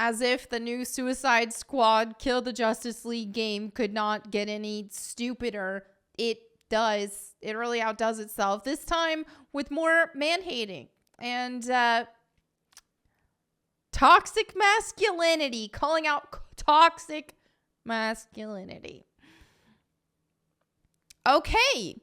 As if the new Suicide Squad Kill the Justice League game could not get any stupider. It does. It really outdoes itself. This time with more man-hating and toxic masculinity. Calling out toxic masculinity. Okay.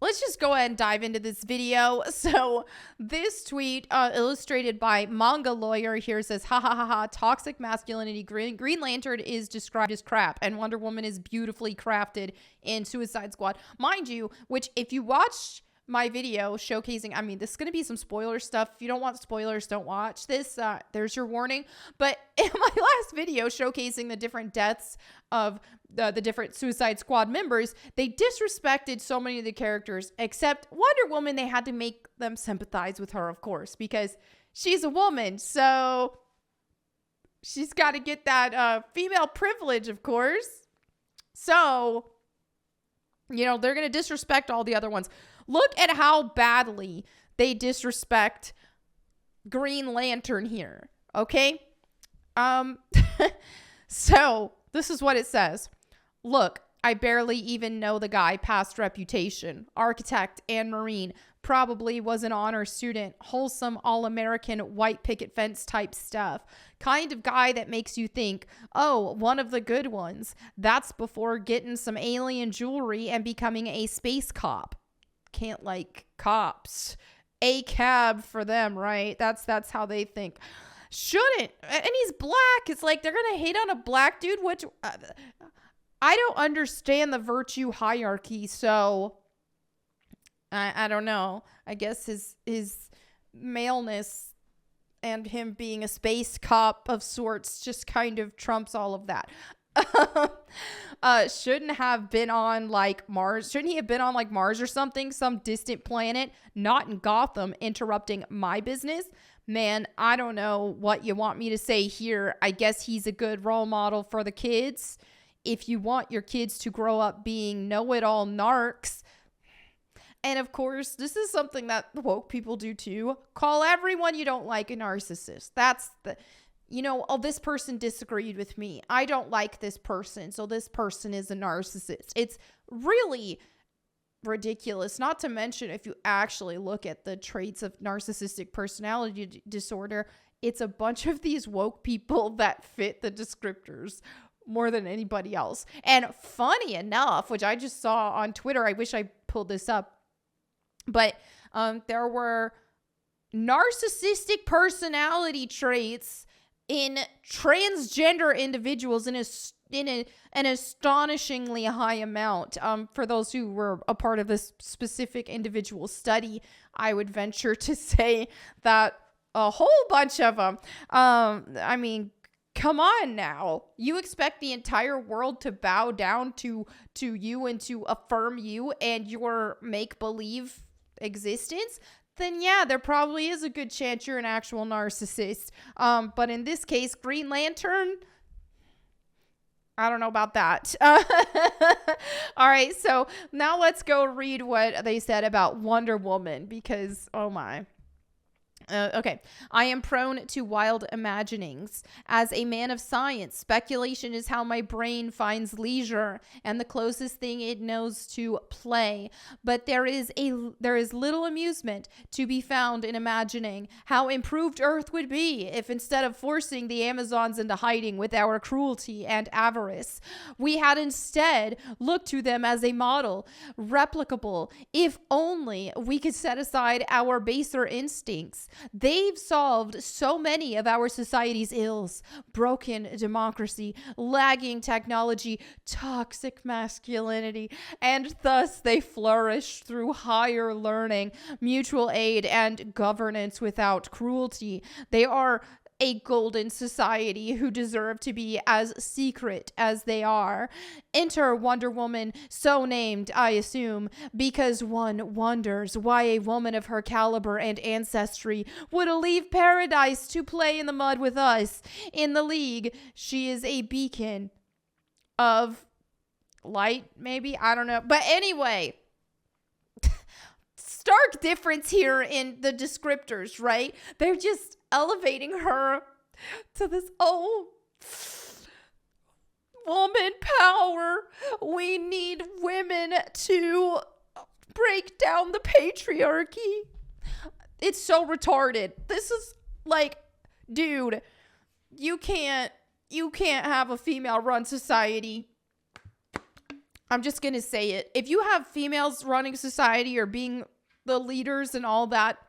Let's just go ahead and dive into this video. So this tweet illustrated by Manga Lawyer here says, ha ha ha ha, toxic masculinity. Green Lantern is described as crap and Wonder Woman is beautifully crafted in Suicide Squad. Mind you, which if you watch my video showcasing, I mean, this is going to be some spoiler stuff. If you don't want spoilers, don't watch this. There's your warning. But in my last video showcasing the different deaths of the different Suicide Squad members, they disrespected so many of the characters, except Wonder Woman. They had to make them sympathize with her, of course, because she's a woman. So she's got to get that female privilege, of course. So, you know, they're going to disrespect all the other ones. Look at how badly they disrespect Green Lantern here. Okay? So this is what it says. Look, I barely even know the guy past reputation. Architect and Marine. Probably was an honor student. Wholesome, all-American, white picket fence type stuff. Kind of guy that makes you think, oh, one of the good ones. That's before getting some alien jewelry and becoming a space cop. Can't like cops. A cab for them, right? That's how they think. Shouldn't. And he's black. It's like they're gonna hate on a black dude, which I don't understand the virtue hierarchy. So I don't know. I guess his maleness and him being a space cop of sorts just kind of trumps all of that. Shouldn't have been on like Mars. Shouldn't he have been on like Mars or something? Some distant planet, not in Gotham, interrupting my business. Man, I don't know what you want me to say here. I guess he's a good role model for the kids. If you want your kids to grow up being know-it-all narcs. And of course, this is something that woke people do too. Call everyone you don't like a narcissist. That's the... You know, oh, this person disagreed with me. I don't like this person, so this person is a narcissist. It's really ridiculous. Not to mention, if you actually look at the traits of narcissistic personality disorder, it's a bunch of these woke people that fit the descriptors more than anybody else. And funny enough, which I just saw on Twitter, I wish I pulled this up, but there were narcissistic personality traits in transgender individuals in an astonishingly high amount. For those who were a part of this specific individual study, I would venture to say that a whole bunch of them. I mean, come on now. You expect the entire world to bow down to you and to affirm you and your make-believe existence? Then yeah, there probably is a good chance you're an actual narcissist. But in this case, Green Lantern, I don't know about that. All right, so now let's go read what they said about Wonder Woman because, oh my. Okay. I am prone to wild imaginings. As a man of science, speculation is how my brain finds leisure and the closest thing it knows to play. But there is little amusement to be found in imagining how improved Earth would be if instead of forcing the Amazons into hiding with our cruelty and avarice, we had instead looked to them as a model, replicable, if only we could set aside our baser instincts. They've solved so many of our society's ills: broken democracy, lagging technology, toxic masculinity, and thus they flourish through higher learning, mutual aid, and governance without cruelty. They are a golden society who deserve to be as secret as they are. Enter Wonder Woman, so named, I assume, because one wonders why a woman of her caliber and ancestry would leave paradise to play in the mud with us. In the League, she is a beacon of light, maybe? I don't know. But anyway, stark difference here in the descriptors, right? They're just elevating her to this woman power. We need women to break down the patriarchy. It's so retarded. This is like, dude, you can't have a female run society. I'm just going to say it. If you have females running society or being the leaders and all that,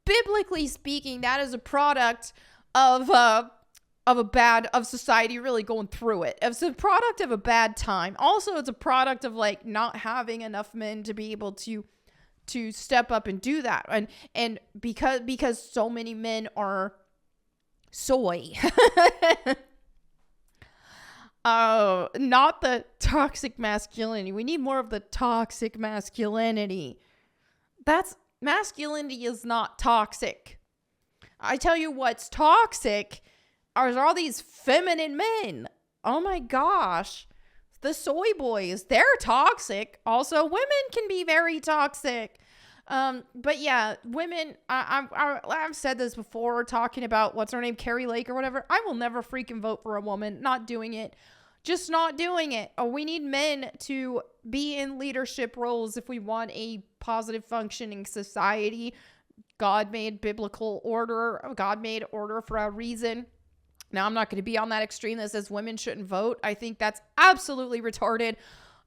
biblically speaking, that is a product of society really going through it. It's a product of a bad time. Also, it's a product of like not having enough men to be able to step up and do that. And because so many men are soy. Not the toxic masculinity. We need more of the toxic masculinity. Masculinity is not toxic. I tell you what's toxic are all these feminine men. Oh my gosh. The soy boys, they're toxic. Also, women can be very toxic. But yeah, women, I've said this before, talking about what's her name, Carrie Lake or whatever. I will never freaking vote for a woman. Not doing it. Just not doing it. We need men to be in leadership roles if we want a positive functioning society. God made biblical order. God made order for a reason. Now, I'm not going to be on that extreme that says women shouldn't vote. I think that's absolutely retarded.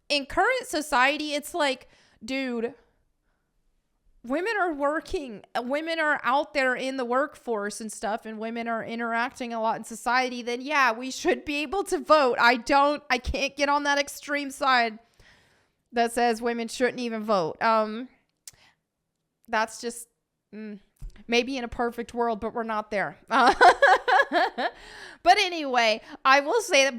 In current society, it's like, dude, women are working. Women are out there in the workforce and stuff, and women are interacting a lot in society. Then, yeah, we should be able to vote. I can't get on that extreme side that says women shouldn't even vote. That's just maybe in a perfect world, but we're not there. But anyway, I will say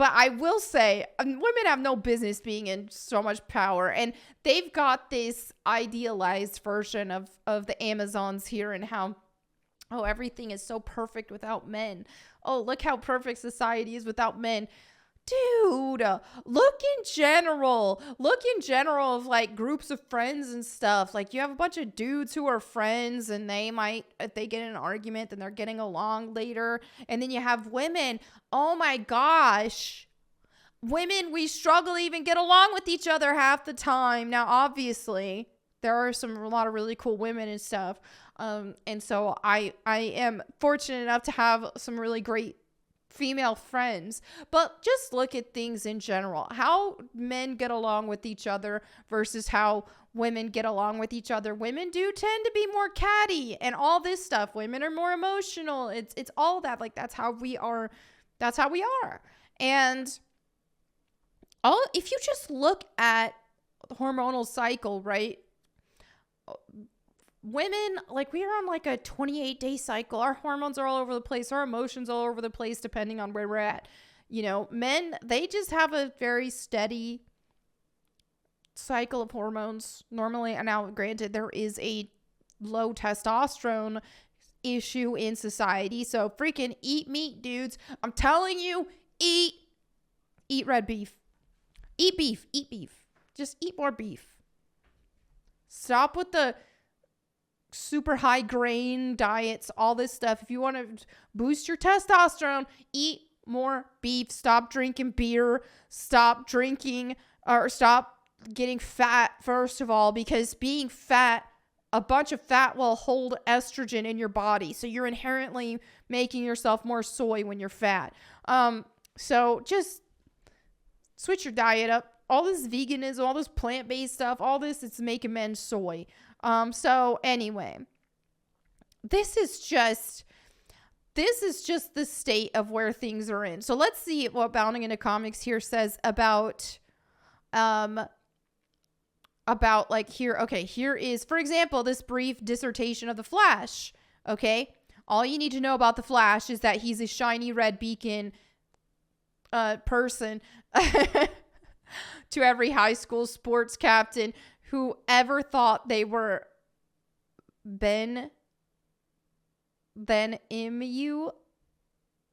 women have no business being in so much power, and they've got this idealized version of the Amazons here and how, everything is so perfect without men. Oh, look how perfect society is without men. Dude, look in general of like groups of friends and stuff. Like you have a bunch of dudes who are friends and they might, if they get in an argument, then they're getting along later. And then you have women. Oh my gosh. Women, we struggle to even get along with each other half the time. Now, obviously, there are a lot of really cool women and stuff. And so I am fortunate enough to have some really great female friends, but just look at things in general, how men get along with each other versus how women get along with each other. Women do tend to be more catty and all this stuff. Women are more emotional. It's all that. Like that's how we are. And if you just look at the hormonal cycle, right? Women, like we are on like a 28-day cycle. Our hormones are all over the place. Our emotions all over the place, depending on where we're at. Men, they just have a very steady cycle of hormones normally. And now, granted, there is a low testosterone issue in society. So freaking eat meat, dudes. I'm telling you, eat red beef. Eat beef. Just eat more beef. Stop with the super high grain diets, all this stuff. If you want to boost your testosterone, eat more beef. Stop drinking beer. Stop drinking or stop getting fat, first of all, because being fat, a bunch of fat will hold estrogen in your body. So you're inherently making yourself more soy when you're fat. So just switch your diet up. All this veganism, all this plant-based stuff, all this, it's making men soy. So anyway, this is just the state of where things are in. So let's see what Bounding into Comics here says about like here. Okay, here is, for example, this brief dissertation of the Flash. Okay. All you need to know about the Flash is that he's a shiny red beacon, person to every high school sports captain who ever thought they were Ben MU.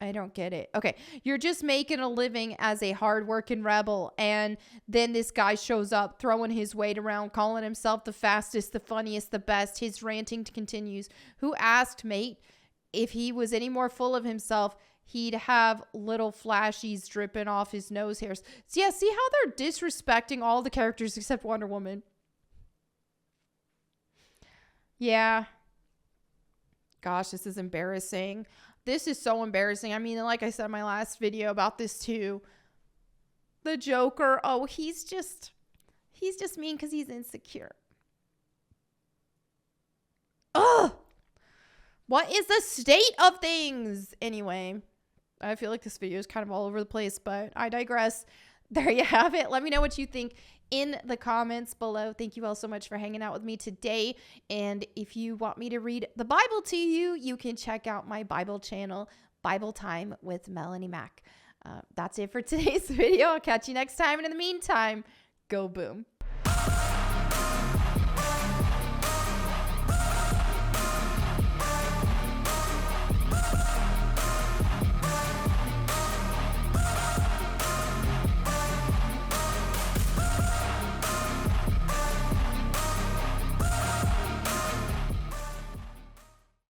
I don't get it. Okay. You're just making a living as a hardworking rebel. And then this guy shows up throwing his weight around, calling himself the fastest, the funniest, the best. His ranting continues. Who asked, mate? if he was any more full of himself, he'd have little flashies dripping off his nose hairs. So yeah, see how they're disrespecting all the characters except Wonder Woman. Yeah. Gosh, this is embarrassing. This is so embarrassing. I mean, like I said in my last video about this too. The Joker, oh, he's just mean because he's insecure. Ugh! What is the state of things? Anyway, I feel like this video is kind of all over the place, but I digress. There you have it. Let me know what you think in the comments below. Thank you all so much for hanging out with me today. And if you want me to read the Bible to you, you can check out my Bible channel, Bible Time with Melanie Mack. That's it for today's video. I'll catch you next time. And in the meantime, go boom.